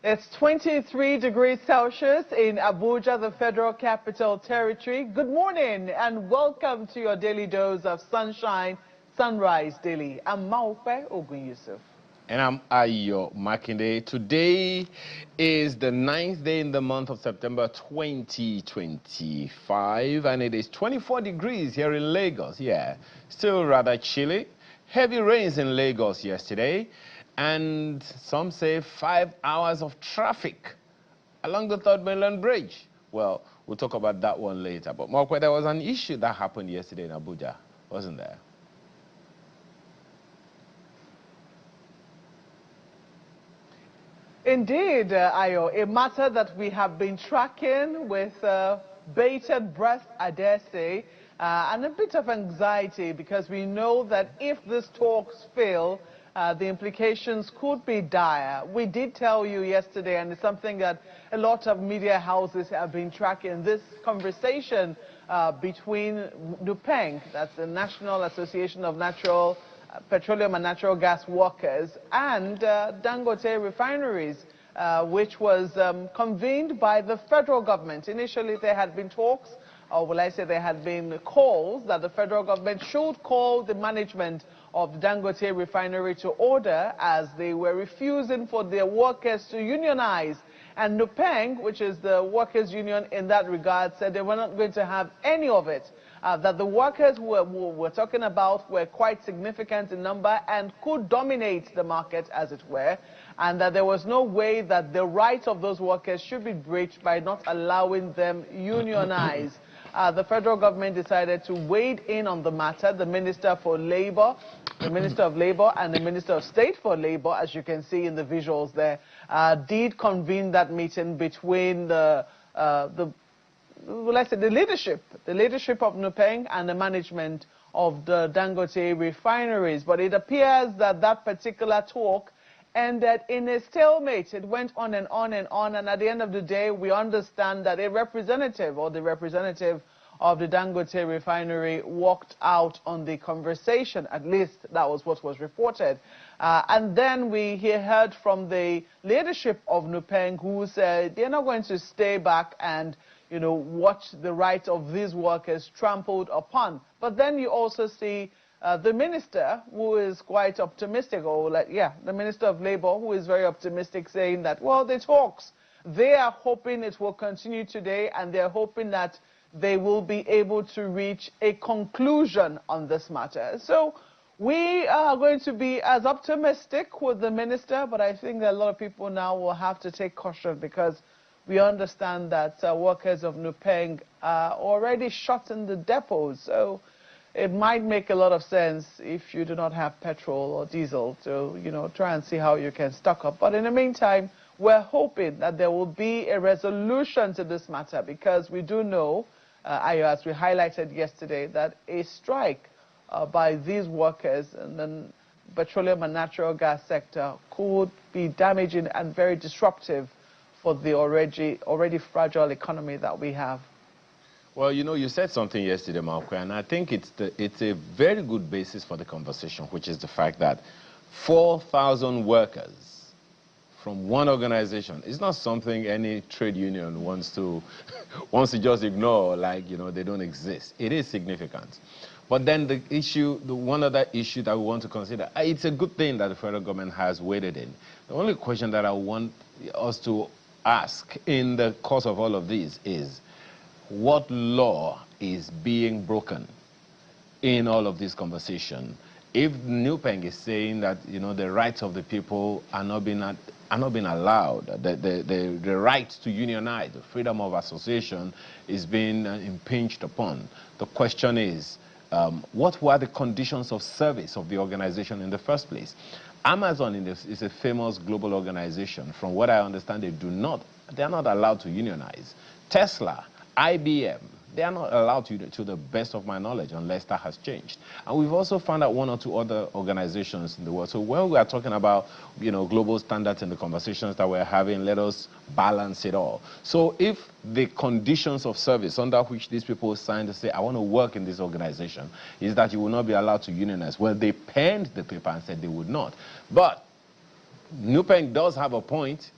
It's 23 degrees Celsius in Abuja, the Federal Capital Territory. Good morning and welcome to your daily dose of sunshine, Sunrise Daily. I'm Maupe Ogun Yusuf. And I'm Ayo Makinde. Today is the 9th day in the month of September 2025, and it is 24 degrees here in Lagos. Yeah, still rather chilly. Heavy rains in Lagos yesterday, and some say 5 hours of traffic along the Third Mainland Bridge. Well, we'll talk about that one later. But Mark, there was an issue that happened yesterday in Abuja, wasn't there? Indeed, Ayo, a matter that we have been tracking with bated breath, I dare say, and a bit of anxiety because we know that if these talks fail, the implications could be dire. We did tell you yesterday, and it's something that a lot of media houses have been tracking, this conversation between NUPENG, that's the National Association of Petroleum and Natural Gas Workers, and Dangote Refineries, which was convened by the federal government. Initially, there had been talks, or will I say there had been calls that the federal government should call the management of the Dangote Refinery to order as they were refusing for their workers to unionize. And NUPENG, which is the workers' union in that regard, said they were not going to have any of it. That the workers we're talking about were quite significant in number and could dominate the market, as it were, and that there was no way that the rights of those workers should be breached by not allowing them unionize. The federal government decided to wade in on the matter. The Minister for Labor, the Minister of Labor, and the Minister of State for Labor, as you can see in the visuals there, did convene that meeting between the leadership of NUPENG and the management of the Dangote refineries. But it appears that that particular talk ended in a stalemate. It went on and on and on, and at the end of the day, we understand that a representative or the representative of the Dangote refinery walked out on the conversation. At least that was what was reported. And then we heard from the leadership of NUPENG, who said they're not going to stay back and watch the rights of these workers trampled upon. But then you also see the minister, who is quite optimistic, the Minister of Labor, who is very optimistic, saying that, well, the talks, they are hoping it will continue today, and they're hoping that they will be able to reach a conclusion on this matter. So we are going to be as optimistic with the minister, but I think that a lot of people now will have to take caution because we understand that workers of NUPENG are already shut in the depots. So it might make a lot of sense if you do not have petrol or diesel to, try and see how you can stock up. But in the meantime, we're hoping that there will be a resolution to this matter because we do know, as we highlighted yesterday, that a strike by these workers in the petroleum and natural gas sector could be damaging and very disruptive for the already fragile economy that we have. Well, you said something yesterday, Malcolm, and I think it's a very good basis for the conversation, which is the fact that 4,000 workers from one organization is not something any trade union wants to just ignore, like, they don't exist. It is significant. But then the one other issue that we want to consider, it's a good thing that the federal government has waded in. The only question that I want us to ask in the course of all of this is, what law is being broken in all of this conversation? If NUPENG is saying that the rights of the people are not being allowed, the right to unionize, the freedom of association is being impinged upon, the question is, what were the conditions of service of the organization in the first place? Amazon is a famous global organization. From what I understand, they are not allowed to unionize. Tesla, IBM, they are not allowed to the best of my knowledge, unless that has changed. And we've also found out one or two other organizations in the world. So when we are talking about, global standards in the conversations that we're having, let us balance it all. So if the conditions of service under which these people signed to say, I want to work in this organization, is that you will not be allowed to unionize. Well, they penned the paper and said they would not. But NUPENG does have a point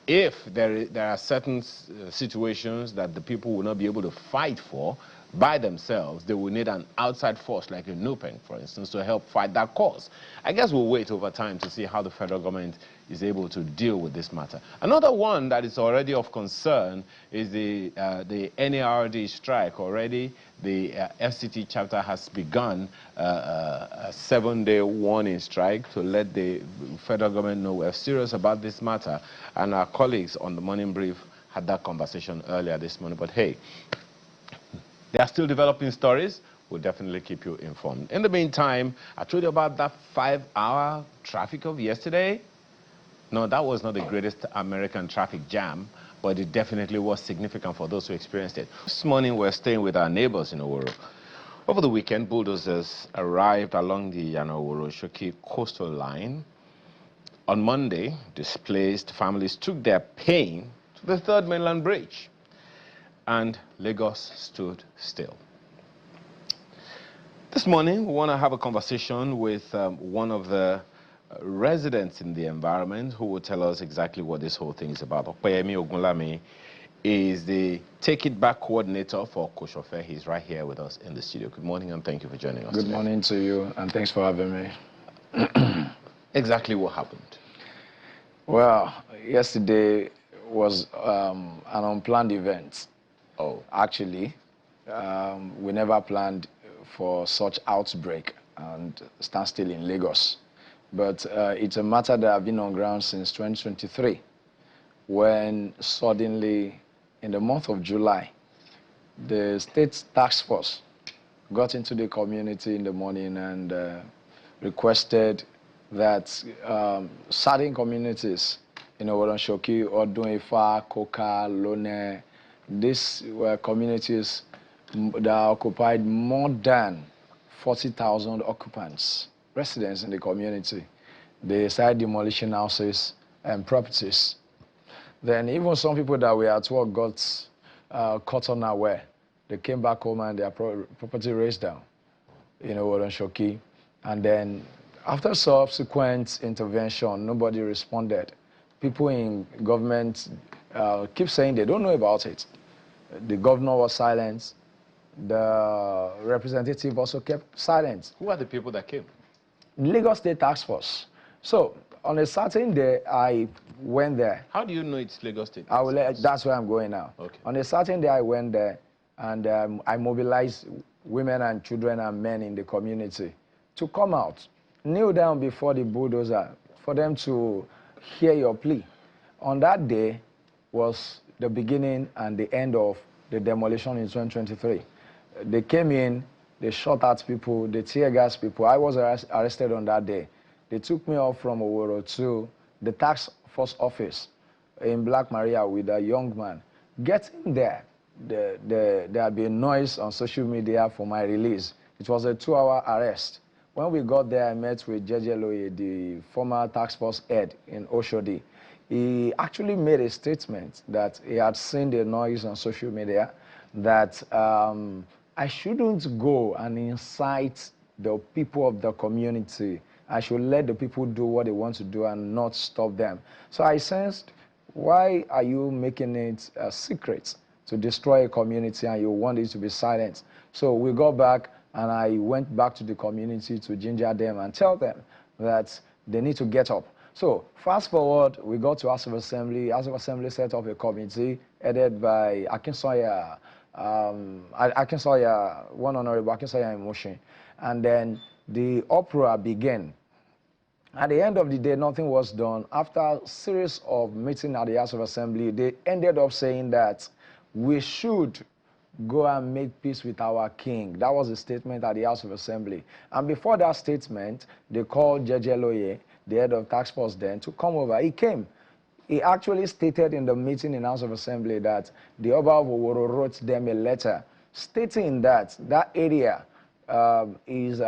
if there are certain situations that the people will not be able to fight for by themselves, they will need an outside force like a NUPENG, for instance, to help fight that cause. I guess we'll wait over time to see how the federal government is able to deal with this matter. Another one that is already of concern is the NARD strike. Already, the FCT chapter has begun a 7-day warning strike to let the federal government know we're serious about this matter. And our colleagues on the Morning Brief had that conversation earlier this morning. But hey, they are still developing stories. We'll definitely keep you informed. In the meantime, I told you about that 5-hour traffic of yesterday. No, that was not the greatest American traffic jam, but it definitely was significant for those who experienced it. This morning, we're staying with our neighbors in Oworo. Over the weekend, bulldozers arrived along the Oworonshoki coastal line. On Monday, displaced families took their pain to the Third Mainland Bridge, and Lagos stood still. This morning, we want to have a conversation with one of the residents in the environment who will tell us exactly what this whole thing is about. Opeyemi Ogunlami is the Take It Back coordinator for Koshofe. He's right here with us in the studio. Good morning and thank you for joining us. Good morning to you and thanks for having me. Exactly what happened? Well, yesterday was an unplanned event. Oh. Actually, we never planned for such outbreak and standstill in Lagos. But it's a matter that I've been on ground since 2023, when suddenly, in the month of July, the state task force got into the community in the morning and requested that certain communities in Oworonshoki, Odun-Ifa, Koka, Lone, these were communities that occupied more than 40,000 occupants, residents in the community. They started demolishing houses and properties. Then even some people that were at work got caught unaware. They came back home and their property raised down in Oworonshoki. And then after subsequent intervention, nobody responded. People in government keep saying they don't know about it. The governor was silent. The representative also kept silent. Who are the people that came? Lagos State Task Force. So on a certain day, I went there. How do you know it's Lagos State? That's where I'm going now. Okay. On a certain day, I went there and I mobilized women and children and men in the community to come out, kneel down before the bulldozer for them to hear your plea. On that day was the beginning and the end of the demolition in 2023. They came in, they shot at people, they tear gas people. I was arrested on that day. They took me off from Oworo to the task force office in Black Maria with a young man. Getting there, there had been noise on social media for my release. It was a 2-hour arrest. When we got there, I met with JJ Loye, the former task force head in Oshodi. He actually made a statement that he had seen the noise on social media, that I shouldn't go and incite the people of the community. I should let the people do what they want to do and not stop them. So I sensed, why are you making it a secret to destroy a community and you want it to be silent? So we got back and I went back to the community to ginger them and tell them that they need to get up. So fast forward, we got to House of Assembly. House of Assembly set up a committee headed by Akinsoya, one Honorable Akinsoya in motion. And then the uproar began. At the end of the day, nothing was done. After a series of meetings at the House of Assembly, they ended up saying that we should go and make peace with our king. That was a statement at the House of Assembly. And before that statement, they called JJ Loye, the head of task force then, to come over. He came. He actually stated in the meeting in House of Assembly that the Oba of Oworo wrote them a letter stating that that area is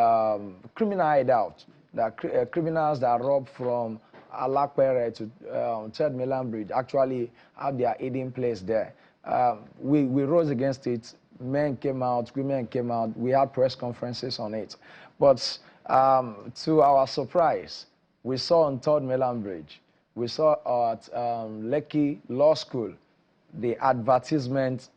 criminal hideout, that criminals that rob from Alakpere to Third Mainland Bridge actually have their hiding place there. We rose against it. Men came out, women came out. We had press conferences on it. But to our surprise, we saw on Third Mainland Bridge We saw at Lekki Law School the advertisement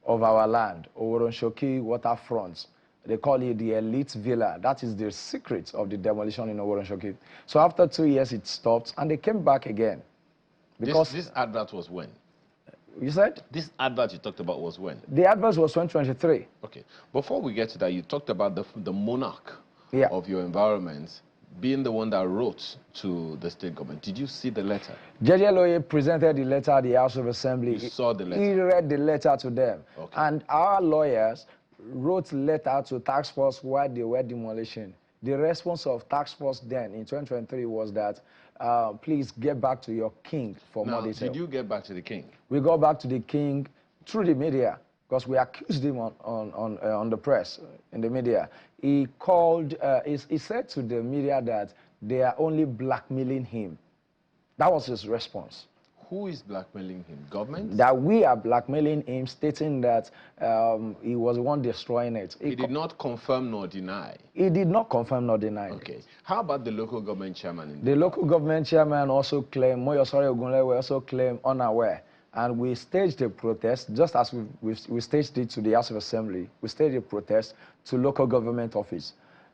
of our land, Oworonshoki waterfront. They call it the elite villa. That is the secret of the demolition in Oworonshoki. So after 2 years, it stopped, and they came back again. Because this advert was when? You said? This advert you talked about was when? The advert was 2023. Okay. Before we get to that, you talked about the monarch of your environment being the one that wrote to the state government. Did you see the letter? JJ Loye presented the letter at the House of Assembly. You saw the letter? He read the letter to them. Okay. And our lawyers wrote letter to task force while they were demolition. The response of task force then in 2023 was that please get back to your king for more detail. Did you get back to the king? We got back to the king through the media because we accused him on the press, in the media. He called, he said to the media that they are only blackmailing him. That was his response. Who is blackmailing him? Government? That we are blackmailing him, stating that he was the one destroying it. He did not confirm nor deny. He did not confirm nor deny. Okay. How about the local government chairman? The local government chairman also claimed, Moyosori Ogunlewe also claimed unaware. And we staged a protest, just as we staged it to the House of Assembly. We staged a protest to local government office.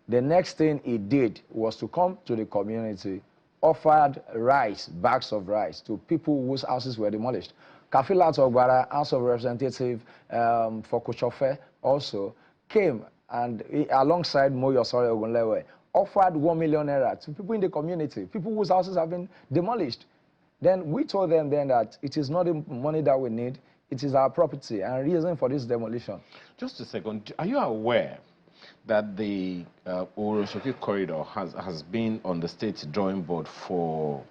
The next thing he did was to come to the community, offered rice, bags of rice, to people whose houses were demolished. Kafila Togbara, House of Representative for Kochofe, also came and alongside Moyosori Ogunlewe, offered 1 million naira to people in the community, people whose houses have been demolished. Then we told them then that it is not the money that we need, it is our property and reason for this demolition. Just a second, are you aware that the Oworonshoki corridor has been on the state drawing board for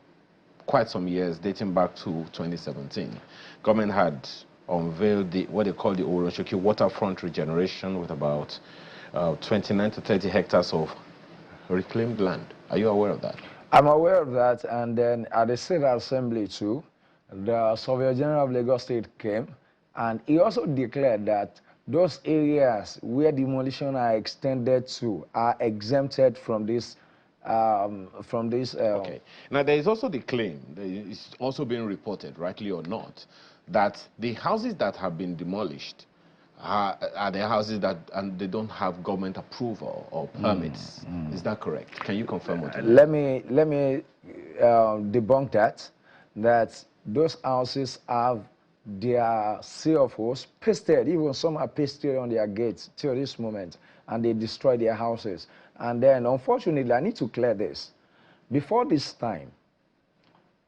quite some years, dating back to 2017? Government had unveiled what they call the Oworonshoki waterfront regeneration with about 29 to 30 hectares of reclaimed land. Are you aware of that? I'm aware of that, and then at the State Assembly too, the Surveyor General of Lagos State came, and he also declared that those areas where demolition are extended to are exempted from this. Okay. Now there is also the claim, it's also being reported, rightly or not, that the houses that have been demolished are the houses that and they don't have government approval or permits. Is that correct? Can you confirm what? Let me debunk that. That those houses have their CFOs pasted. Even some are pasted on their gates till this moment, and they destroy their houses. And then, unfortunately, I need to clear this. Before this time,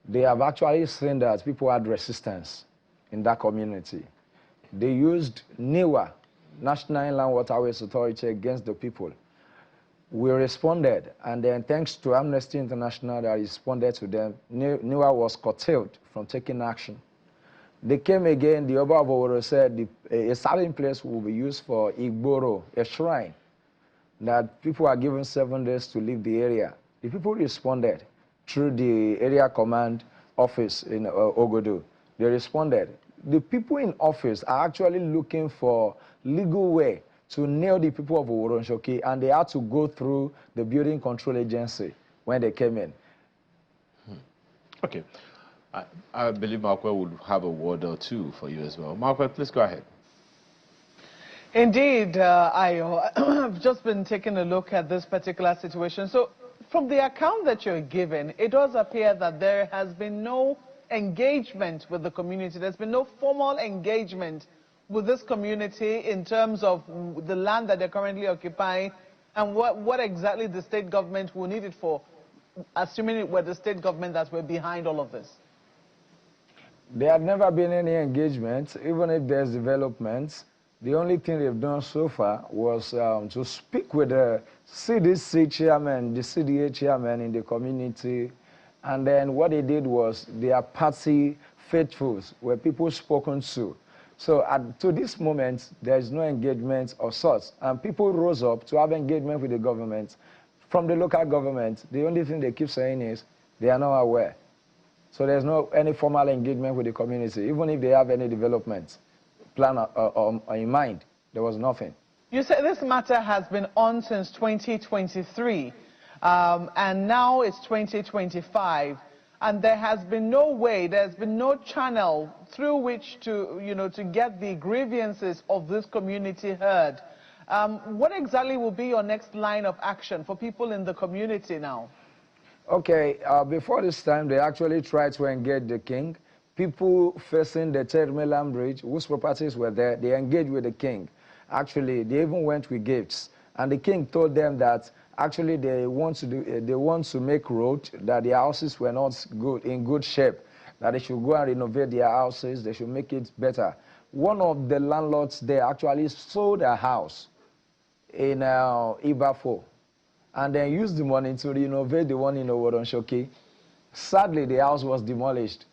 they have actually seen that people had resistance in that community. They used NIWA, National Inland Waterways Authority, against the people. We responded, and then thanks to Amnesty International that responded to them, NIWA was curtailed from taking action. They came again, the Oba of Oworo said a certain place will be used for Igboro, a shrine, that people are given 7 days to leave the area. The people responded through the area command office in Ogodo. They responded. The people in office are actually looking for legal way to nail the people of Oworonshoki, and they had to go through the building control agency when they came in. Okay. I believe Markwe would have a word or two for you as well. Markwe, please go ahead. Indeed, I've just been taking a look at this particular situation. So from the account that you're given, it does appear that there has been no engagement with the community. There's been no formal engagement with this community in terms of the land that they're currently occupying and what exactly the state government will need it for, assuming it were the state government that were behind all of this. There had never been any engagement, even if there's developments. The only thing they've done so far was to speak with the CDC chairman, the CDA chairman in the community, and then what they did was their party faithfuls were people spoken to. So to this moment, there is no engagement of sorts, and people rose up to have engagement with the government. From the local government, the only thing they keep saying is they are not aware. So there's no any formal engagement with the community, even if they have any development plan in mind. There was nothing. You said this matter has been on since 2023, and now it's 2025. and there has been no way, there's been no channel through which to, to get the grievances of this community heard. What exactly will be your next line of action for people in the community now? Okay, before this time, they actually tried to engage the king. People facing the Third Mainland Bridge, whose properties were there, they engaged with the king. Actually, they even went with gifts. And the king told them that actually they want to make road, that their houses were not in good shape, that they should go and renovate their houses, they should make it better. One of the landlords there actually sold a house in Ibafo, and then used the money to renovate the one in Oworonshoki. Sadly, the house was demolished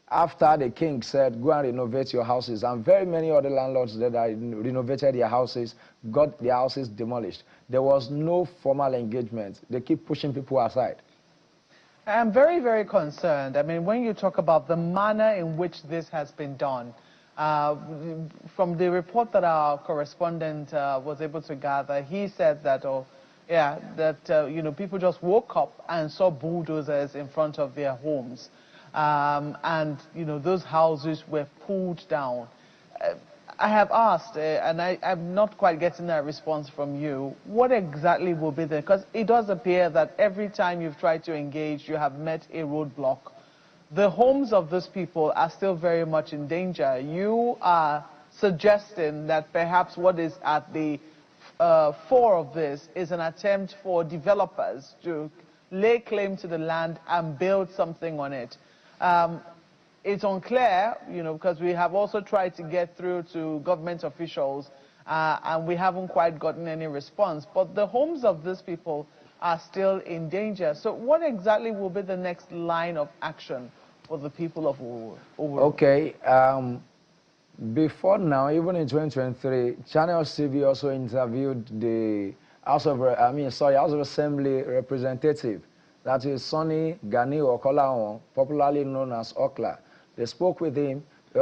after the king said, go and renovate your houses. And very many other landlords that renovated their houses got their houses demolished. There was no formal engagement. They keep pushing people aside. I'm very, very concerned. I mean, when you talk about the manner in which this has been done, from the report that our correspondent was able to gather, he said that, people just woke up and saw bulldozers in front of their homes. And those houses were pulled down. I have asked, and I'm not quite getting a response from you, what exactly will be there? Because it does appear that every time you've tried to engage, you have met a roadblock. The homes of those people are still very much in danger. You are suggesting that perhaps what is at the fore of this is an attempt for developers to lay claim to the land and build something on it. It's unclear, because we have also tried to get through to government officials and we haven't quite gotten any response. But the homes of these people are still in danger. So what exactly will be the next line of action for the people of Oworonshoki? Okay, before now, even in 2023, Channel TV also interviewed the House of Assembly representative. That is Sonny Gani Okolawon, popularly known as Okla. They spoke with him. He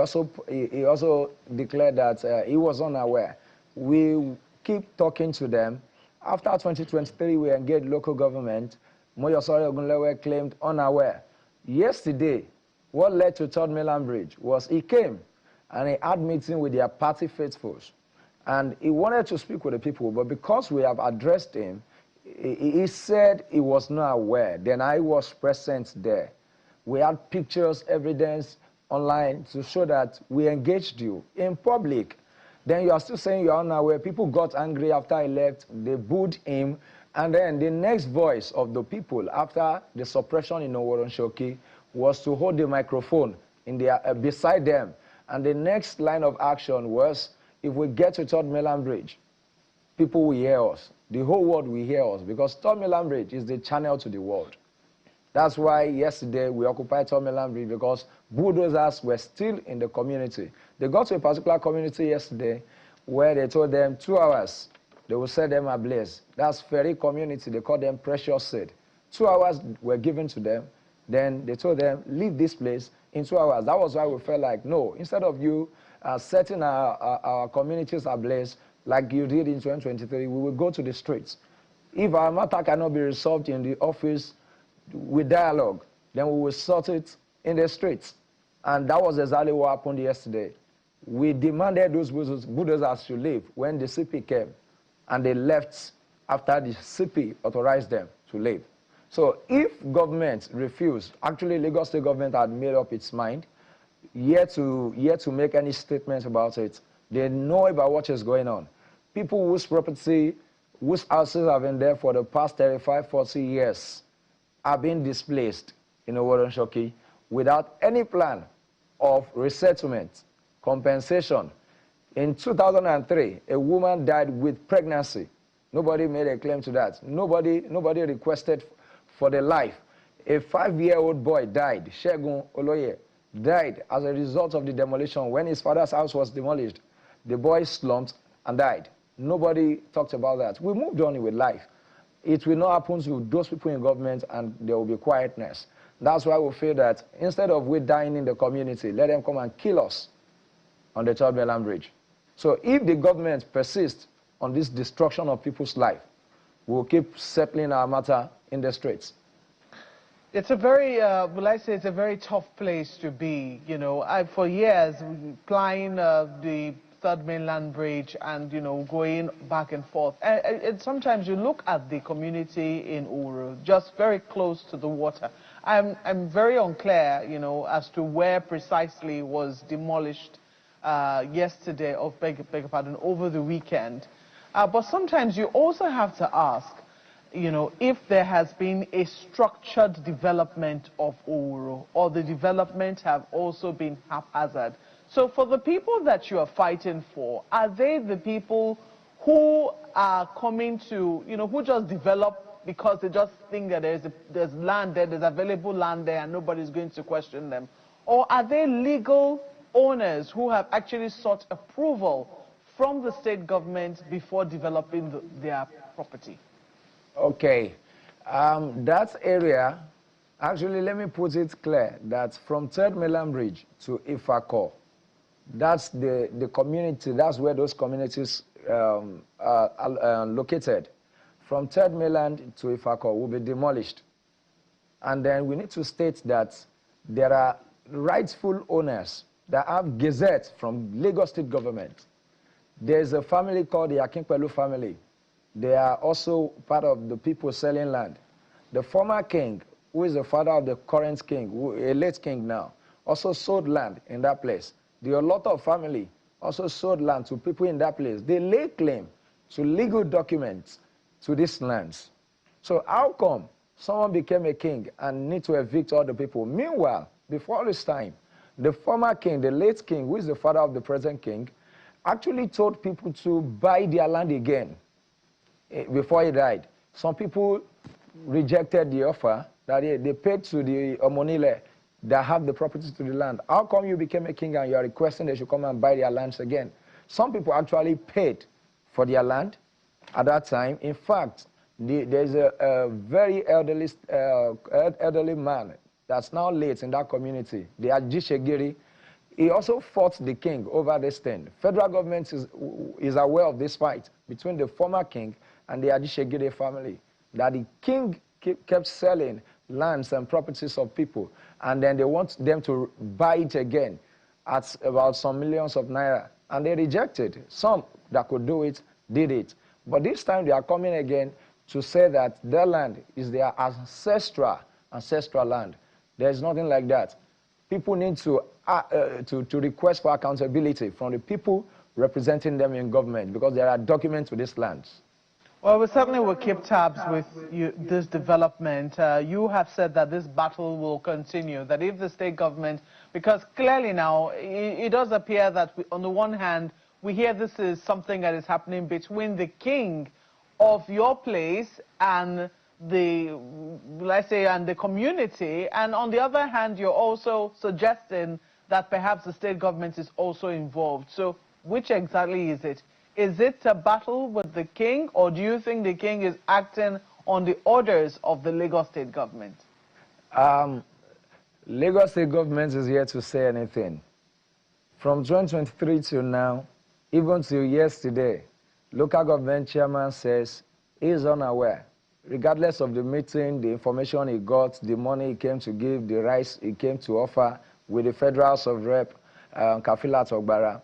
also declared that he was unaware. We keep talking to them. After 2023, we engaged local government. Moyosori Ogunlewe claimed unaware. Yesterday, what led to Third Mainland Bridge was he came and he had meeting with their party faithfuls. And he wanted to speak with the people, but because we have addressed him, he said he was not aware. Then I was present there. We had pictures, evidence online to show that we engaged you in public. Then you are still saying you are unaware. People got angry after I left. They booed him. And then the next voice of the people after the suppression in Oworonshoki was to hold the microphone in beside them. And the next line of action was, if we get to Third Mainland Bridge, people will hear us. The whole world will hear us, because Third Mainland Bridge is the channel to the world. That's why yesterday we occupied Third Mainland Bridge, because bulldozers were still in the community. They got to a particular community yesterday where they told them 2 hours, they will set them ablaze. That's ferry community, they call them precious seed. 2 hours were given to them. Then they told them, leave this place in 2 hours. That was why we felt like, no, instead of you setting our communities ablaze, like you did in 2023, we will go to the streets. If our matter cannot be resolved in the office with dialogue, then we will sort it in the streets. And that was exactly what happened yesterday. We demanded those bulldozers to leave when the CP came, and they left after the CP authorized them to leave. So if government refused, actually Lagos State government had made up its mind, yet to make any statements about it. They know about what is going on. People whose property, whose houses have been there for the past 35, 40 years are being displaced in Oworonshoki without any plan of resettlement, compensation. In 2003, a woman died with pregnancy. Nobody made a claim to that. Nobody requested for the life. A 5-year-old boy died, Shegun Oloye, died as a result of the demolition. When his father's house was demolished, the boy slumped and died. Nobody talked about that. We moved on with life. It will not happen to those people in government, and there will be quietness. That's why we feel that instead of we dying in the community, let them come and kill us on the Third Mainland Bridge. So if the government persists on this destruction of people's life, we'll keep settling our matter in the streets. It's a very, well, I say it's a very tough place to be. You know, for years, plying the Third Mainland Bridge and, you know, going back and forth. And sometimes you look at the community in Uru, just very close to the water. I'm very unclear, you know, as to where precisely was demolished yesterday, or beg your pardon, over the weekend. But sometimes you also have to ask, you know, if there has been a structured development of Uru, or the development have also been haphazard. So for the people that you are fighting for, are they the people who are coming to, you know, who just develop because they just think that there's land there, there's available land there, and nobody's going to question them? Or are they legal owners who have actually sought approval from the state government before developing their property? Okay, that area, actually, let me put it clear that from Third Mainland Bridge to Ifako, that's the community, that's where those communities are located. From Third Mainland to Ifako will be demolished. And then we need to state that there are rightful owners that have gazette from Lagos State government. There's a family called the Akinpelu family. They are also part of the people selling land. The former king, who is the father of the current king, a late king now, also sold land in that place. The Oloto family also sold land to people in that place. They lay claim to legal documents to these lands. So how come someone became a king and need to evict all the people? Meanwhile, before this time, the former king, the late king, who is the father of the present king, actually told people to buy their land again before he died. Some people rejected the offer that they paid to the Omonile that have the properties to the land. How come you became a king and you are requesting they should come and buy their lands again? Some people actually paid for their land at that time. In fact, there's a very elderly man that's now late in that community, the Ajishegiri. He also fought the king over this thing. Federal government is aware of this fight between the former king and the Ajishegiri family, that the king kept selling lands and properties of people, and then they want them to buy it again at about some millions of naira, and they rejected. Some that could do it did it, but this time they are coming again to say that their land is their ancestral land. There is nothing like that. People need to request for accountability from the people representing them in government, because there are documents to these lands. Well, we certainly will keep tabs with this development. You have said that this battle will continue, that if the state government, because clearly now it does appear that on the one hand, we hear this is something that is happening between the king of your place and the, let's say, and the community, and on the other hand, you're also suggesting that perhaps the state government is also involved. So which exactly is it? Is it a battle with the king, or do you think the king is acting on the orders of the Lagos State government? Lagos State government is yet to say anything. From 2023 till now, even till yesterday, local government chairman says he is unaware. Regardless of the meeting, the information he got, the money he came to give, the rights he came to offer with the Federal House of Rep, Kafila Togbara,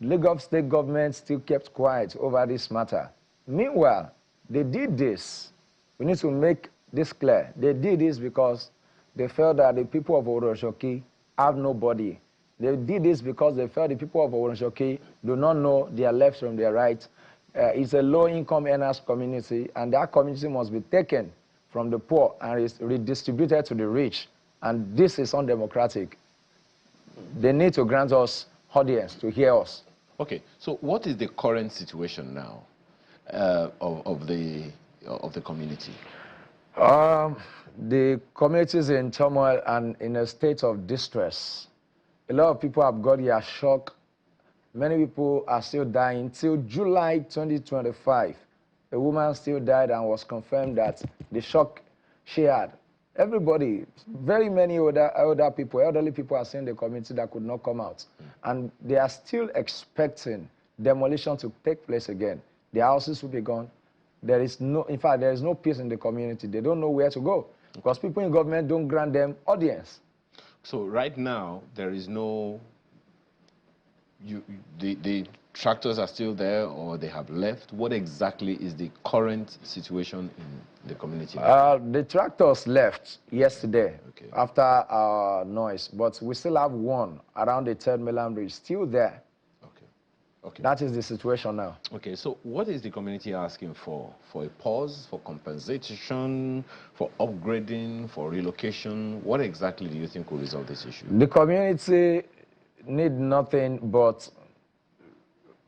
Lagos State government still kept quiet over this matter. Meanwhile, they did this. We need to make this clear. They did this because they felt that the people of Oworonshoki have nobody. They did this because they felt the people of Oworonshoki do not know their left from their right. It's a low-income earners community, and that community must be taken from the poor and redistributed to the rich. And this is undemocratic. They need to grant us audience to hear us. Okay, so what is the current situation now of the community? The community is in turmoil and in a state of distress. A lot of people have got their shock. Many people are still dying. Till July 2025, a woman still died and was confirmed that the shock she had. Everybody, very many elderly people are saying the community that could not come out. And they are still expecting demolition to take place again. The houses will be gone. There is no, in fact, there is no peace in the community. They don't know where to go. because people in government don't grant them audience. So right now, there is no, the tractors are still there or they have left. What exactly is the current situation in the community? The tractors left yesterday after our noise, but we still have one around the 3rd mainland bridge still there. Okay. That is the situation now. Okay, so what is the community asking for? For a pause, for compensation, for upgrading, for relocation? What exactly do you think will resolve this issue? The community need nothing but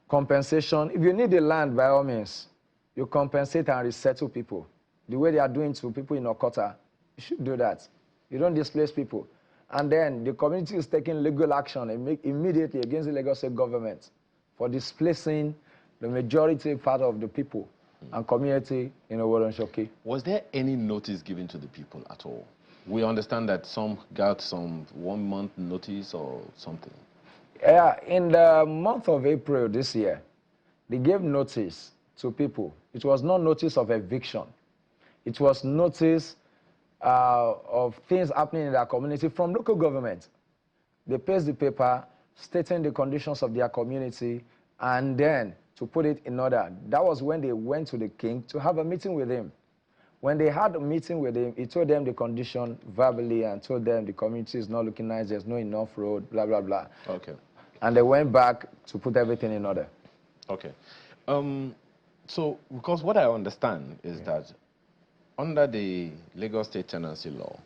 compensation. If you need the land, by all means, you compensate and resettle people. The way they are doing to people in Okota, you should do that. You don't displace people. And then the community is taking legal action immediately against the Lagos State government for displacing the majority part of the people and community in Oworonshoki. Was there any notice given to the people at all? We understand that some got some 1 month notice or something. Yeah, in the month of April this year, they gave notice to people. It was not notice of eviction. It was notice of things happening in their community from local government. They passed the paper stating the conditions of their community and then to put it in order. That was when they went to the king to have a meeting with him. When they had a meeting with him, he told them the condition verbally and told them the community is not looking nice, there's no enough road, blah, blah, blah. Okay. And they went back to put everything in order. Okay. So, because what I understand is that under the Lagos State Tenancy Law,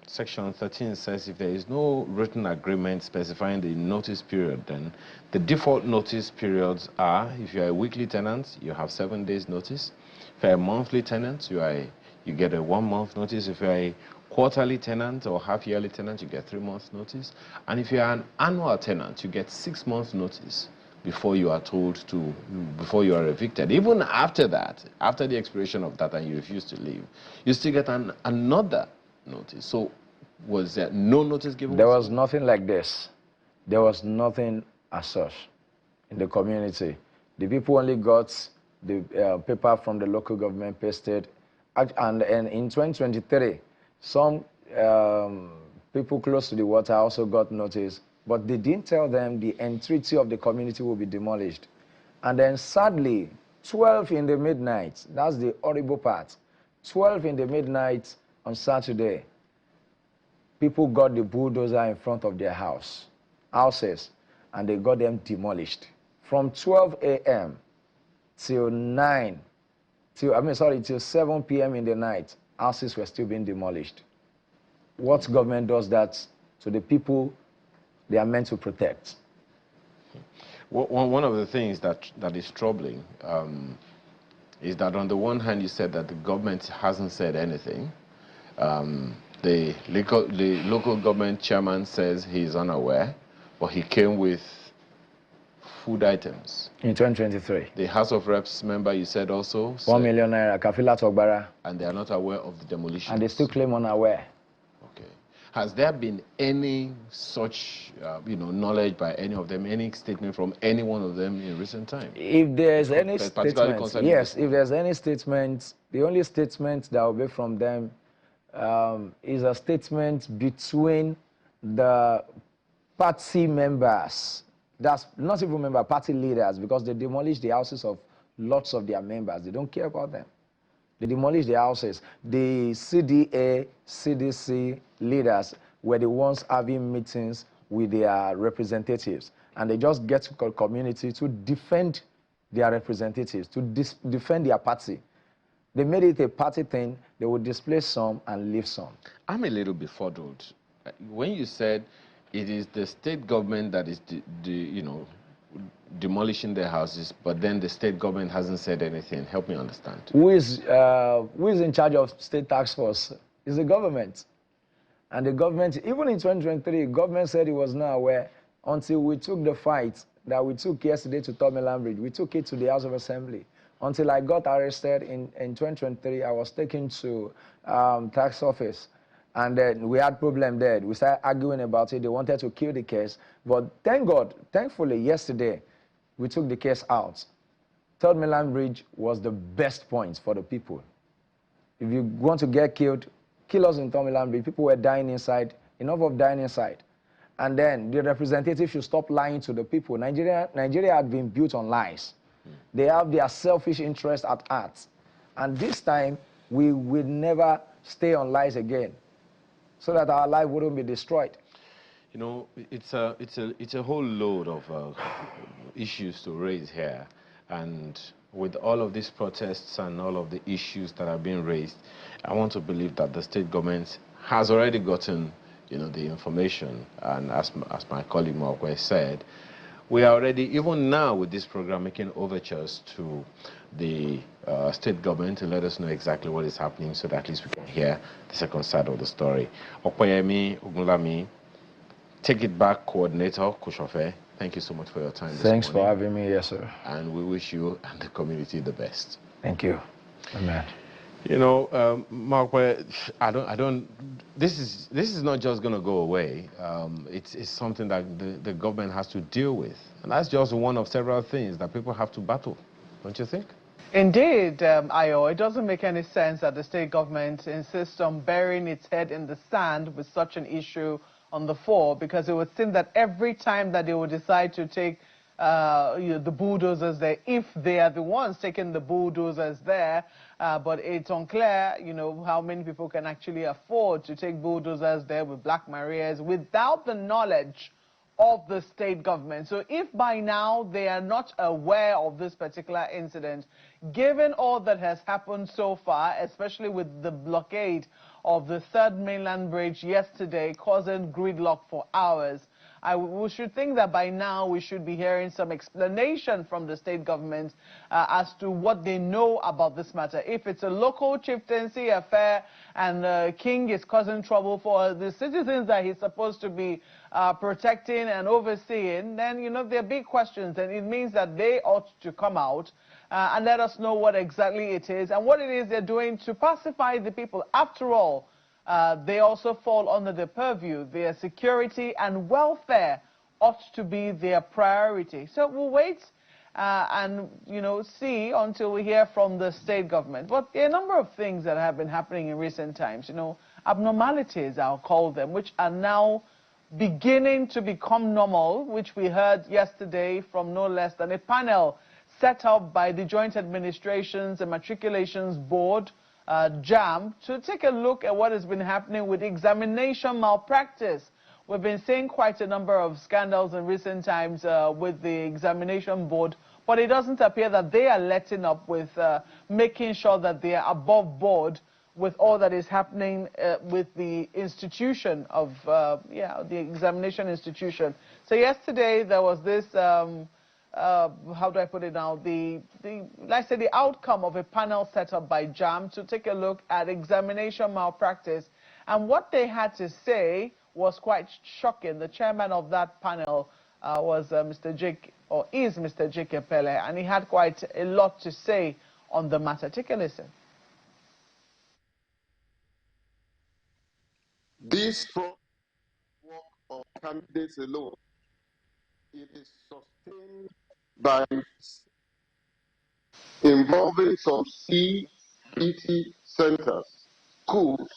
Section 13 says if there is no written agreement specifying the notice period, then the default notice periods are, if you're a weekly tenant, you have 7 days notice. If you're a monthly tenant, you get a 1 month notice. If you're a quarterly tenant or half-yearly tenant, you get 3 months notice. And if you're an annual tenant, you get 6 months notice before you are before you are evicted. Even after that, after the expiration of that and you refuse to leave, you still get another notice. So was there no notice given? There was nothing like this. There was nothing as such in the community. The people only got the paper from the local government pasted. And in 2023, some people close to the water also got notice, but they didn't tell them the entirety of the community will be demolished. And then sadly, 12 in the midnight, that's the horrible part, 12 in the midnight on Saturday, people got the bulldozer in front of their houses, and they got them demolished. From 12 a.m. till 7 p.m. in the night, houses were still being demolished. What government does that to the people they are meant to protect? One of the things that is troubling is that on the one hand, you said that the government hasn't said anything. The local government chairman says he's unaware, but he came with food items. In 2023. The House of Reps member, you said also. 1 million naira, Kafila Togbara. And they are not aware of the demolition. And they still claim unaware. Okay. Has there been any such, knowledge by any of them, any statement from any one of them in recent time? If there's any statement, yes, if there's any statement, the only statement that will be from them is a statement between the party members. That's not even member, party leaders, because they demolish the houses of lots of their members. They don't care about them. They demolish the houses. The CDA, CDC leaders were the ones having meetings with their representatives. And they just get to the community to defend their representatives, to defend their party. They made it a party thing. They would displace some and leave some. I'm a little befuddled. When you said it is the state government that is, demolishing their houses, but then the state government hasn't said anything. Help me understand. Who is in charge of state task force? Is the government. And the government, even in 2023, government said it was not aware until we took the fight that we took yesterday to Tomiland Bridge. We took it to the House of Assembly. Until I got arrested in 2023, I was taken to tax office. And then we had problem there. We started arguing about it. They wanted to kill the case. But thank God, thankfully, yesterday, we took the case out. Third Mainland Bridge was the best point for the people. If you want to get killed, killers in Tomiland Bridge. People were dying inside, enough of dying inside. And then the representative should stop lying to the people. Nigeria had been built on lies. They have their selfish interest at heart. And this time, we will never stay on lies again so that our life wouldn't be destroyed. You know, it's a whole load of issues to raise here. And with all of these protests and all of the issues that are being raised, I want to believe that the state government has already gotten, you know, the information. And as my colleague Mokwe said, we are already, even now with this program, making overtures to the state government to let us know exactly what is happening so that at least we can hear the second side of the story. Okoyemi Ogunlami, Take It Back coordinator, Kushofe, thank you so much for your time this Thanks morning. for having me, yes, sir. And we wish you and the community the best. Thank you. Amen. You know, Mark, this is not just going to go away. It's something that the government has to deal with. And that's just one of several things that people have to battle, don't you think? Indeed, Ayo, it doesn't make any sense that the state government insists on burying its head in the sand with such an issue on the fore, because it would seem that every time that they would decide to take the bulldozers there, if they are the ones taking the bulldozers there, but it's unclear, you know, how many people can actually afford to take bulldozers there with Black Marias without the knowledge of the state government. So if by now they are not aware of this particular incident, given all that has happened so far, especially with the blockade of the third mainland bridge yesterday causing gridlock for hours, we should think that by now we should be hearing some explanation from the state government as to what they know about this matter. If it's a local chieftaincy affair and the king is causing trouble for the citizens that he's supposed to be protecting and overseeing, then, you know, there are big questions, and it means that they ought to come out and let us know what exactly it is and what it is they're doing to pacify the people. After all, they also fall under the purview. Their security and welfare ought to be their priority. So we'll wait and, you know, see until we hear from the state government. But there are a number of things that have been happening in recent times, you know, abnormalities, I'll call them, which are now beginning to become normal, which we heard yesterday from no less than a panel set up by the Joint Administrations and Matriculations Board, JAMB, to take a look at what has been happening with examination malpractice. We've been seeing quite a number of scandals in recent times with the examination board, but it doesn't appear that they are letting up with making sure that they are above board with all that is happening with the institution of, the examination institution. So yesterday there was this, how do I put it now, let's say the outcome of a panel set up by JAMB to take a look at examination malpractice. And what they had to say was quite shocking. The chairman of that panel was Mr. Jake, or is Mr. Jake Pele, and he had quite a lot to say on the matter. Take a listen. This work of candidates alone, it is sustained by involving some CBT centers, schools,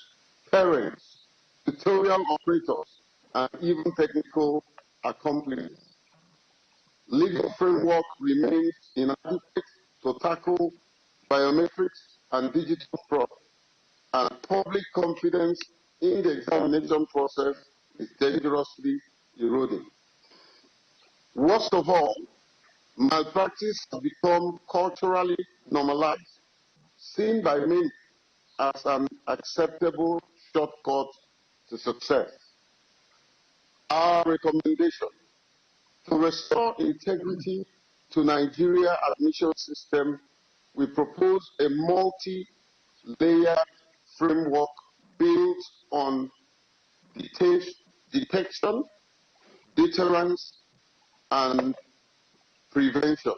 parents, tutorial operators, and even technical accomplices. Legal framework remains inadequate to tackle biometrics and digital fraud, and public confidence in the examination process is dangerously eroding. Worst of all, malpractice has become culturally normalized, seen by many as an acceptable shortcut to success. Our recommendation: to restore integrity to Nigeria admission system, we propose a multi-layered framework built on detection, deterrence, and prevention.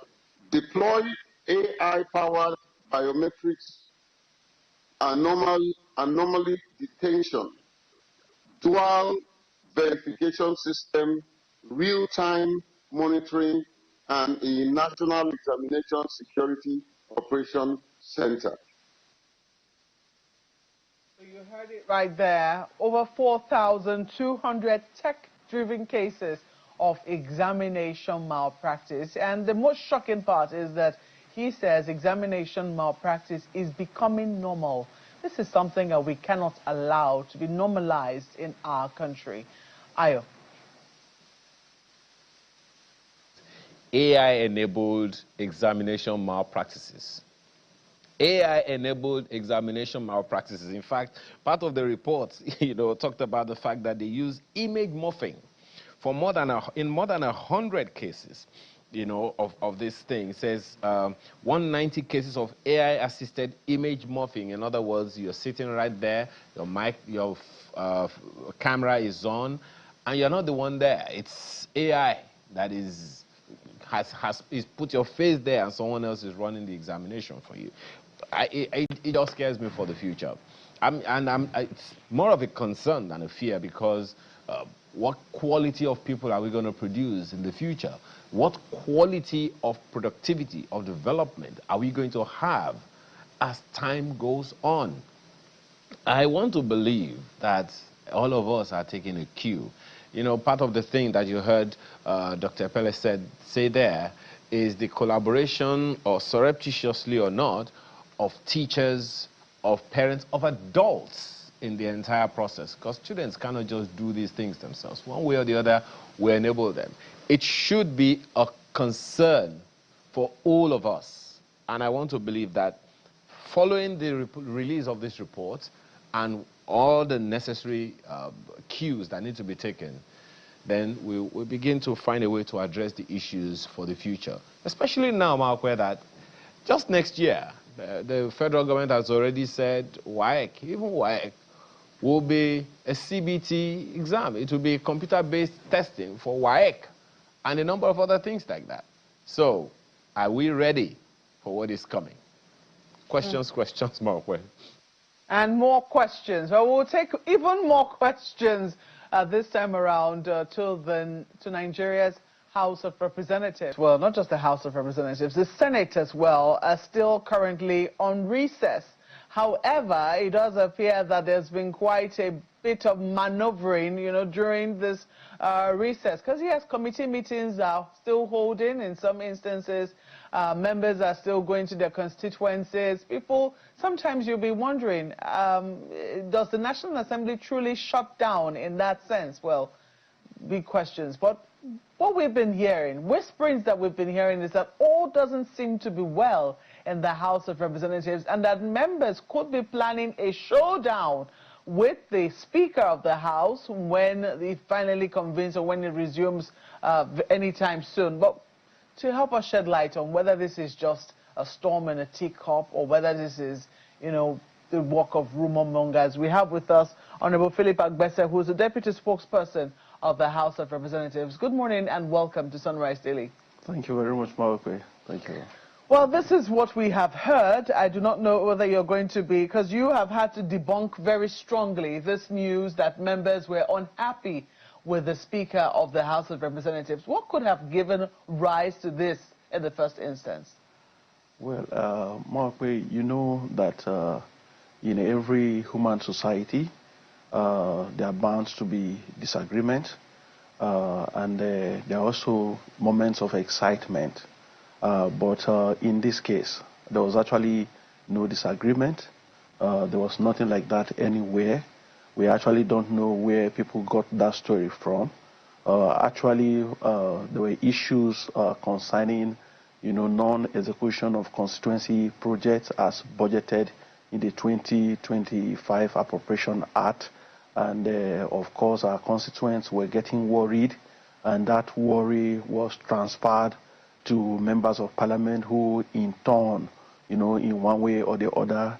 Deploy AI-powered biometrics, anomaly detection, dual verification system, real-time monitoring, and a national examination security operation center. So you heard it right there. Over 4,200 tech-driven cases of examination malpractice. And the most shocking part is that he says examination malpractice is becoming normal. This is something that we cannot allow to be normalized in our country. Ayo. AI-enabled examination malpractices. AI-enabled examination malpractices. In fact, part of the report, talked about the fact that they use image morphing for in more than 100 cases, of this thing. It says 190 cases of AI-assisted image morphing. In other words, you're sitting right there, your camera is on, and you're not the one there. It's AI that has put your face there, and someone else is running the examination for you. It just scares me for the future. It's more of a concern than a fear, because what quality of people are we going to produce in the future? What quality of productivity, of development are we going to have as time goes on? I want to believe that all of us are taking a cue. Part of the thing that you heard Dr. Pele say there is the collaboration, or surreptitiously or not, of teachers, of parents, of adults in the entire process. Because students cannot just do these things themselves. One way or the other, we enable them. It should be a concern for all of us. And I want to believe that following the release of this report and all the necessary cues that need to be taken, then we'll begin to find a way to address the issues for the future. Especially now, Malkwe, that just next year, the federal government has already said WAEC, even WAEC, will be a CBT exam. It will be computer-based testing for WAEC and a number of other things like that. So, are we ready for what is coming? Questions, Malkwe. And more questions. Well, we'll take even more questions this time around to Nigeria's House of Representatives. Well, not just the House of Representatives, the Senate as well are still currently on recess. However, it does appear that there's been quite a bit of maneuvering, during this recess. Because yes, committee meetings are still holding in some instances. Members are still going to their constituencies. Sometimes you'll be wondering, does the National Assembly truly shut down in that sense? Well, big questions. But what we've been hearing, whisperings that we've been hearing, is that all doesn't seem to be well in the House of Representatives, and that members could be planning a showdown with the Speaker of the House when it finally convenes, or when it resumes anytime soon. But to help us shed light on whether this is just a storm in a teacup, or whether this is, the work of rumor mongers, we have with us Honorable Philip Agbese, who is the Deputy Spokesperson of the House of Representatives. Good morning and welcome to Sunrise Daily. Thank you very much, Malakwe. Thank you. Well, this is what we have heard. I do not know whether you're going to be, because you have had to debunk very strongly this news that members were unhappy with the Speaker of the House of Representatives. What could have given rise to this in the first instance? Well, Malakwe, you know that in every human society, there are bound to be disagreement, and there are also moments of excitement. But in this case, there was actually no disagreement. There was nothing like that anywhere. We actually don't know where people got that story from. Actually, there were issues concerning, non-execution of constituency projects as budgeted in the 2025 Appropriation Act. And of course, our constituents were getting worried, and that worry was transferred to members of parliament, who in turn, in one way or the other,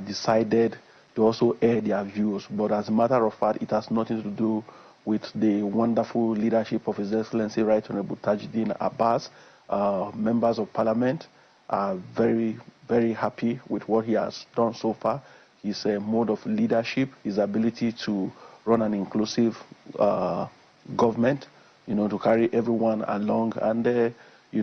decided to also air their views. But as a matter of fact, it has nothing to do with the wonderful leadership of His Excellency Right Honorable Tajuddin Abbas. Members of parliament are very, very happy with what he has done so far. His mode of leadership, his ability to run an inclusive government, to carry everyone along. And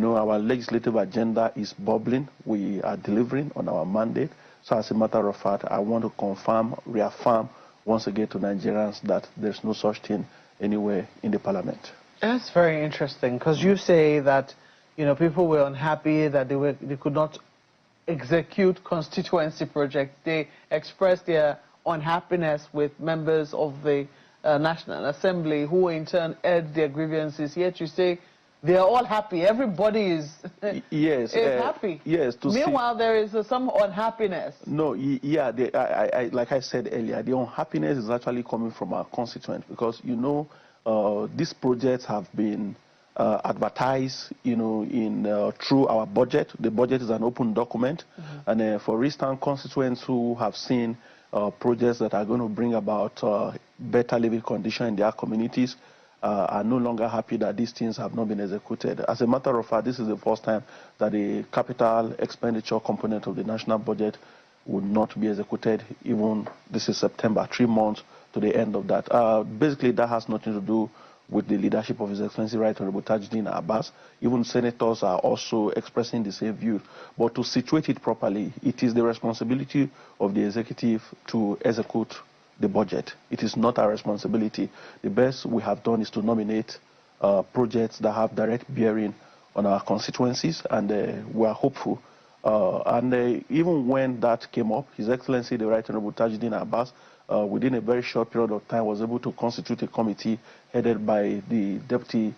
our legislative agenda is bubbling. We are delivering on our mandate. So as a matter of fact, I want to confirm, reaffirm once again to Nigerians that there's no such thing anywhere in the parliament. That's very interesting, because you say that, people were unhappy that they could not execute constituency projects. They expressed their unhappiness with members of the National Assembly, who in turn aired their grievances. Yet you say they are all happy. Everybody is happy. Yes. Meanwhile, there is some unhappiness. No, yeah. Like I said earlier, the unhappiness is actually coming from our constituents, because these projects have been advertised, through our budget. The budget is an open document, and for instance, constituents who have seen projects that are going to bring about better living conditions in their communities are no longer happy that these things have not been executed. As a matter of fact, this is the first time that the capital expenditure component of the national budget would not be executed. Even this is September, 3 months to the end of that. Basically, that has nothing to do with the leadership of His Excellency Right Honorable Tajuddin Abbas. Even senators are also expressing the same view. But to situate it properly, it is the responsibility of the executive to execute the budget. It is not our responsibility. The best we have done is to nominate projects that have direct bearing on our constituencies, and we are hopeful. Even when that came up, His Excellency the Right Honorable Tajuddin Abbas, within a very short period of time, was able to constitute a committee headed by the Deputy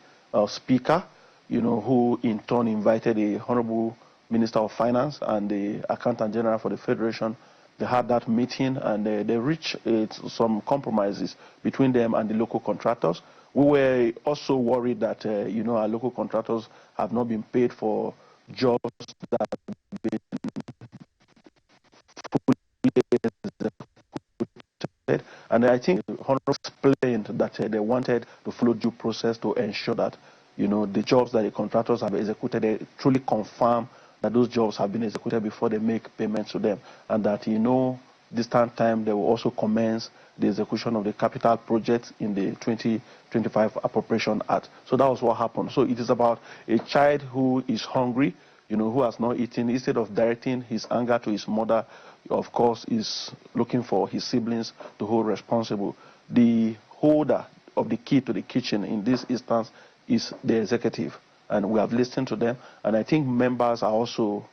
Speaker, who in turn invited the Honorable Minister of Finance and the Accountant General for the Federation. They had that meeting, and they reached some compromises between them and the local contractors. We were also worried that, our local contractors have not been paid for jobs that have been fully executed. And I think the Honorable explained that they wanted to follow due process to ensure that, the jobs that the contractors have executed, they truly confirm that those jobs have been executed before they make payments to them, and that distant time they will also commence the execution of the capital projects in the 2025 Appropriation Act. So that was what happened. So it is about a child who is hungry, who has not eaten. Instead of directing his anger to his mother, of course, is looking for his siblings to hold responsible. The holder of the key to the kitchen in this instance is the executive, and we have listened to them, and I think members are also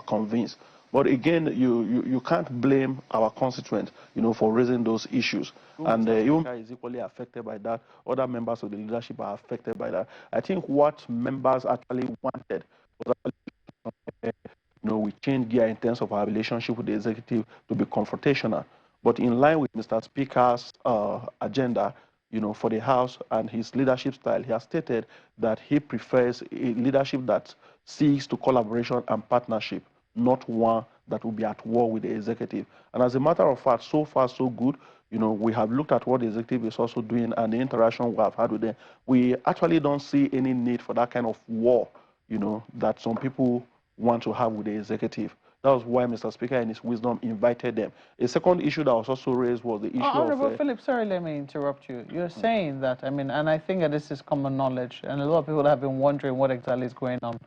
convinced. But again, you can't blame our constituents, for raising those issues. And even is equally affected by that. Other members of the leadership are affected by that. I think what members actually wanted was we changed gear in terms of our relationship with the executive to be confrontational. But in line with Mr. Speaker's agenda, for the House and his leadership style, he has stated that he prefers a leadership that seeks to collaboration and partnership, not one that will be at war with the executive. And as a matter of fact, so far so good. We have looked at what the executive is also doing and the interaction we have had with them. We actually don't see any need for that kind of war, that some people want to have with the executive. That was why Mr. Speaker, in his wisdom, invited them. A second issue that was also raised was the issue Honorable Philip, sorry, let me interrupt you. You're saying that, and I think that this is common knowledge, and a lot of people have been wondering what exactly is going on.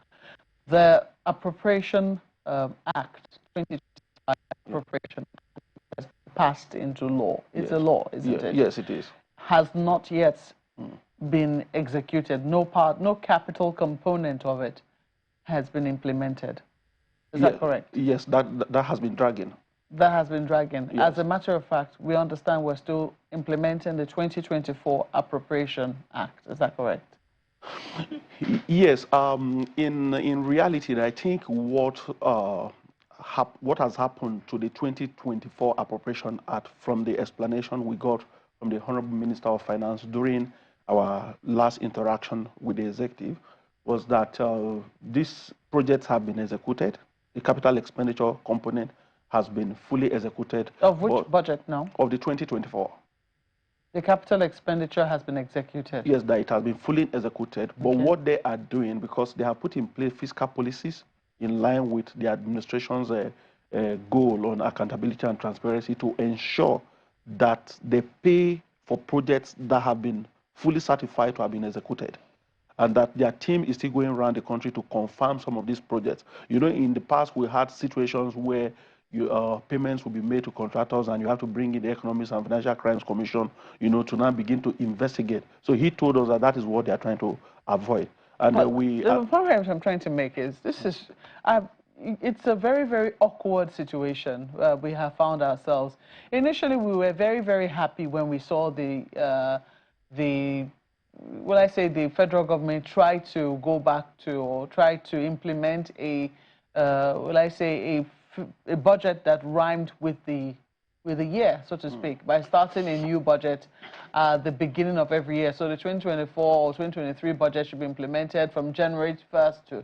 The Appropriation Act, 2025 Appropriation Act, has passed into law. It's a law, isn't it? Yes, it is. Has not yet been executed. No capital component of it has been implemented. Is that correct? Yes, that has been dragging. That has been dragging. Yes. As a matter of fact, we understand we're still implementing the 2024 Appropriation Act. Is that correct? Yes. In reality, I think what has happened to the 2024 Appropriation Act, from the explanation we got from the Honorable Minister of Finance during our last interaction with the executive, was that these projects have been executed. The capital expenditure component has been fully executed. Of which budget now? Of the 2024. The capital expenditure has been executed? Yes, that it has been fully executed. But what they are doing, because they have put in place fiscal policies in line with the administration's goal on accountability and transparency, to ensure that they pay for projects that have been fully certified to have been executed, and that their team is still going around the country to confirm some of these projects. In the past, we had situations where, payments will be made to contractors, and you have to bring in the Economics and Financial Crimes Commission, to now begin to investigate. So he told us that that is what they are trying to avoid. And the point I'm trying to make is it's a very, very awkward situation we have found ourselves. Initially, we were very, very happy when we saw the federal government try to go back to or try to implement a budget that rhymed with the year, so to speak, by starting a new budget at the beginning of every year. So the 2024 or 2023 budget should be implemented from January 1st to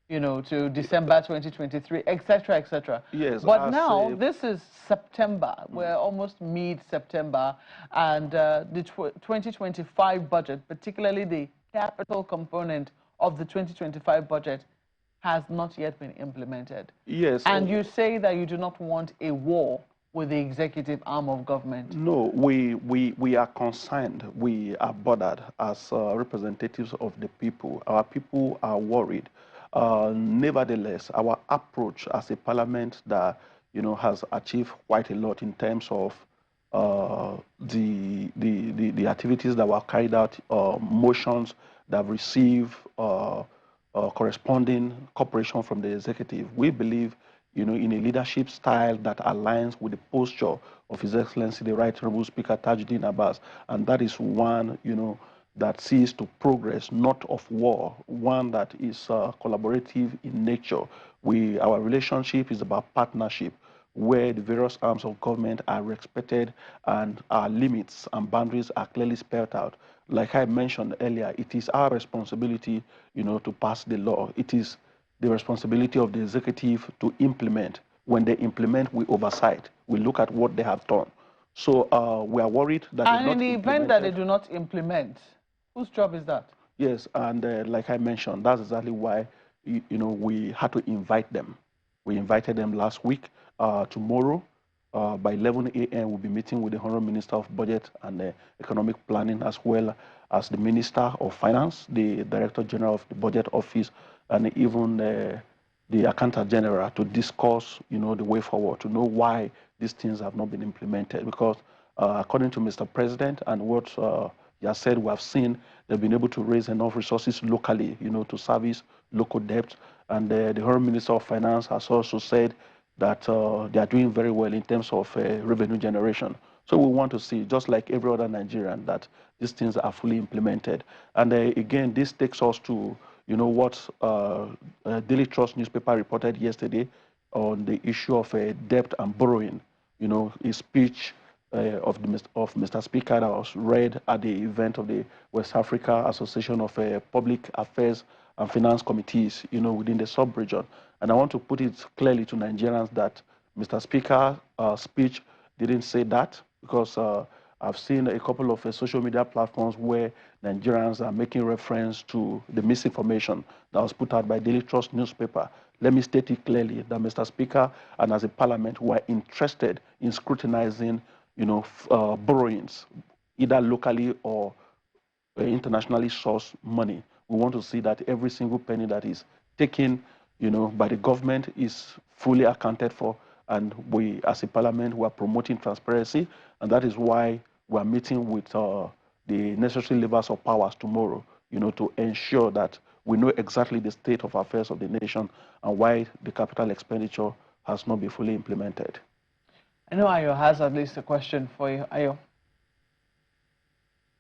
to December 2023, etc., etc. Yes. But now this is September. We're almost mid-September, and the 2025 budget, particularly the capital component of the 2025 budget, has not yet been implemented. Yes. And you say that you do not want a war with the executive arm of government. No, we are concerned. We are bothered as representatives of the people. Our people are worried. Nevertheless, our approach as a parliament that has achieved quite a lot in terms of the activities that were carried out, motions that have received corresponding cooperation from the executive. We believe, in a leadership style that aligns with the posture of His Excellency the Right Honorable Speaker Tajuddin Abbas, and that is one, that sees to progress, not of war, one that is collaborative in nature. Our relationship is about partnership, where the various arms of government are respected and our limits and boundaries are clearly spelled out. Like I mentioned earlier, it is our responsibility, to pass the law. It is the responsibility of the executive to implement. When they implement, we oversight. We look at what they have done. So we are worried that and in the event that they do not implement, whose job is that? Yes, and like I mentioned, that's exactly why we had to invite them. We invited them last week. Tomorrow, by 11 a.m., we'll be meeting with the Honorable Minister of Budget and Economic Planning, as well as the Minister of Finance, the Director General of the Budget Office, and even the Accountant General, to discuss, the way forward, to know why these things have not been implemented. Because according to Mr. President and what he has said, we have seen they've been able to raise enough resources locally, to service local debt. And the Honorable Minister of Finance has also said that they are doing very well in terms of revenue generation. So we want to see, just like every other Nigerian, that these things are fully implemented. And again, this takes us to, what Daily Trust newspaper reported yesterday on the issue of debt and borrowing. A speech of Mr. Speaker that was read at the event of the West Africa Association of Public Affairs and Finance Committees, within the sub-region. And I want to put it clearly to Nigerians that Mr. Speaker's speech didn't say that, because I've seen a couple of social media platforms where Nigerians are making reference to the misinformation that was put out by Daily Trust newspaper. Let me state it clearly that Mr. Speaker and as a parliament, we are interested in scrutinizing borrowings, either locally or internationally sourced money. We want to see that every single penny that is taken, by the government is fully accounted for. And we, as a parliament, we are promoting transparency, and that is why we are meeting with the necessary levers of powers tomorrow, to ensure that we know exactly the state of affairs of the nation and why the capital expenditure has not been fully implemented. I know Ayo has at least a question for you. Ayo.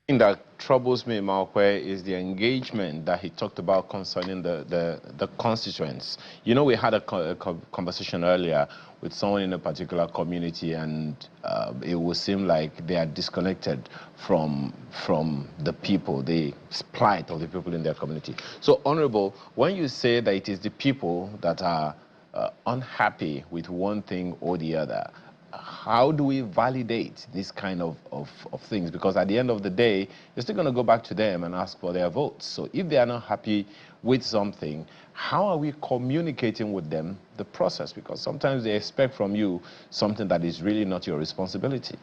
The thing that troubles me, Malkwe, is the engagement that he talked about concerning the constituents. We had a conversation earlier with someone in a particular community, and it would seem like they are disconnected from the people, the plight of the people in their community. So, Honorable, when you say that it is the people that are unhappy with one thing or the other, how do we validate this kind of things? Because at the end of the day, you're still going to go back to them and ask for their votes. So if they are not happy with something, how are we communicating with them the process? Because sometimes they expect from you something that is really not your responsibility.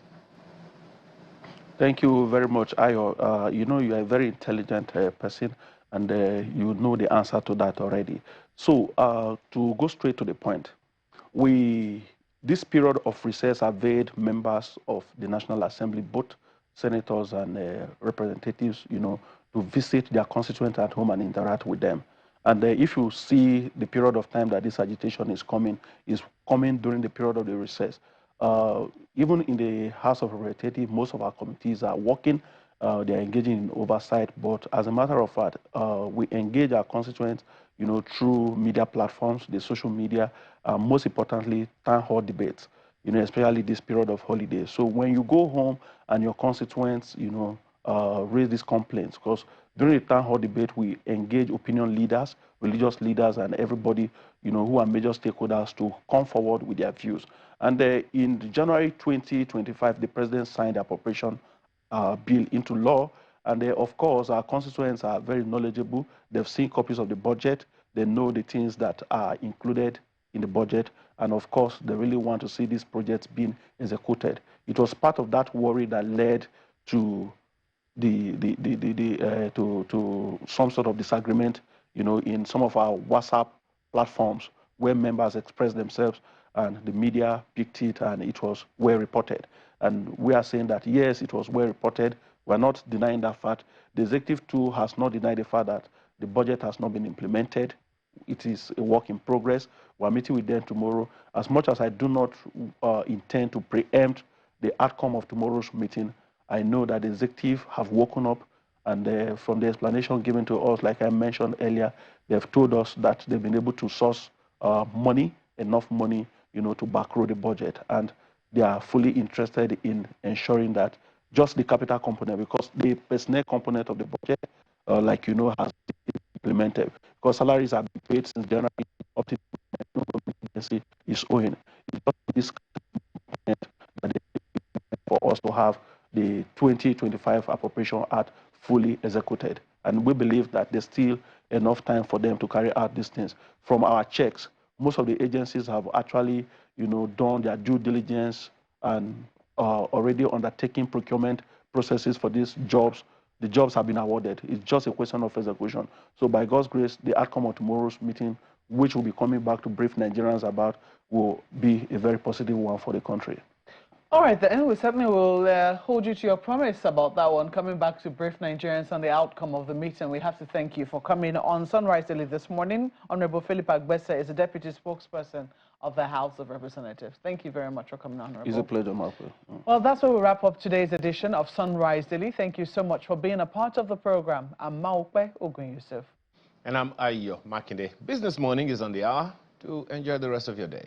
Thank you very much, Ayo. You are a very intelligent person, and you know the answer to that already. So to go straight to the point, we this period of recess availed members of the National Assembly, both senators and representatives, to visit their constituents at home and interact with them. And if you see the period of time that this agitation is coming during the period of the recess. Even in the House of Representatives, most of our committees are working. They are engaging in oversight. But as a matter of fact, we engage our constituents, through media platforms, the social media, most importantly, town hall debates, especially this period of holidays. So when you go home and your constituents, raise these complaints, because during the town hall debate, we engage opinion leaders, religious leaders, and everybody, who are major stakeholders to come forward with their views. And in January 2025, the president signed the appropriation bill into law. And of course, our constituents are very knowledgeable. They've seen copies of the budget. They know the things that are included in the budget. And of course, they really want to see these projects being executed. It was part of that worry that led to to some sort of disagreement, in some of our WhatsApp platforms where members expressed themselves and the media picked it and it was well reported. And we are saying that, yes, it was well reported. We're not denying that fact. The executive too has not denied the fact that the budget has not been implemented. It is a work in progress. We're meeting with them tomorrow. As much as I do not intend to preempt the outcome of tomorrow's meeting, I know that the executive have woken up, and from the explanation given to us, like I mentioned earlier, they've told us that they've been able to source money, enough money, to backroll the budget. And they are fully interested in ensuring that just the capital component, because the personnel component of the budget, has been implemented, because salaries have been paid since January up to no government agency is owing. It's just this component that they for us to have the 2025 Appropriation Act fully executed. And we believe that there's still enough time for them to carry out these things. From our checks, most of the agencies have actually, done their due diligence and already undertaking procurement processes for these jobs. The jobs have been awarded. It's just a question of execution. So by God's grace, the outcome of tomorrow's meeting, which we'll be coming back to brief Nigerians about, will be a very positive one for the country. All right, then we certainly will hold you to your promise about that one, coming back to brief Nigerians on the outcome of the meeting. We have to thank you for coming on Sunrise Daily this morning. Honorable Philip Agbesa is the Deputy Spokesperson of the House of Representatives. Thank you very much for coming, Honorable. It's a pleasure, Marco. Well, that's where we wrap up today's edition of Sunrise Daily. Thank you so much for being a part of the program. I'm Maokwe Ogun Yusuf. And I'm Ayo Makinde. Business Morning is on the hour. To enjoy the rest of your day.